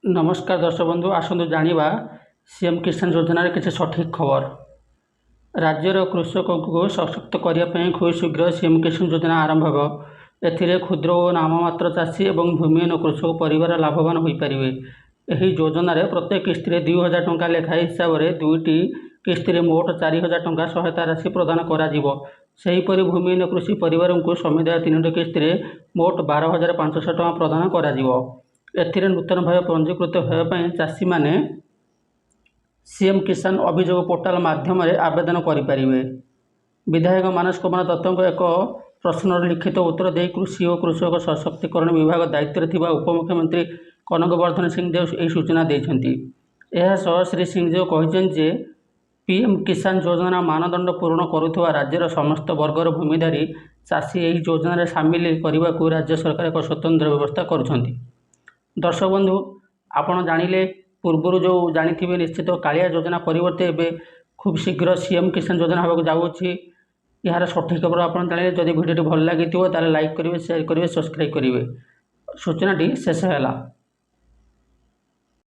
नमस्कार दर्शक बंधु आसतु जानिबा सीएम किसान योजनार किसी सठिक खबर। राज्यर कृषक को सशक्त करने खूब शीघ्र सीएम किसान योजना आरंभ हो। एथिरे क्षुद्र और नाममात्र चाषी और भूमिहीन कृषक परिवार लाभवान हो पारे। यह योजन प्रत्येक किस्ती 2000 टंका लेखाएं हिसाब से दुईटी किस्ती मोट 4000 टंका सहायता राशि प्रदान कर भूमिहीन कृषि परिवार को समुदाय 3टी किस्ती मोट 12500 टंका प्रदान कर नूतन भाव पंजीकृत होगापी चाषी मैंने सीएम किसान अभियोग पोर्टाल माध्यम आवेदन करें। विधायक मानस कुमार दत्त एक प्रश्नर लिखित उत्तर दे कृषि और कृषक सशक्तिकरण विभाग दायित्व में उपमुख्यमंत्री कनक वर्धन सिंहदेव यह सूचना देते। श्री सिंहदेव कहते पीएम किसान योजना मानदंड पूर्ण करुवा राज्यर समस्त वर्गर भूमिधारी चाषी यह योजन सामिल करने को राज्य सरकार एक स्वतंत्र व्यवस्था कर। दर्शक बंधु आपण जानिले पूर्वर जो जानी निश्चित कालिया योजना परिवर्ते एवं खूब शीघ्र सीएम किसान योजना होगा जाऊँगी। यार सठिक खबर आप जानिले। जदि भिडियो भल लगी लाइक करेंगे, शेयर करेंगे, सब्सक्राइब करेंगे। सूचनाटी शेष है।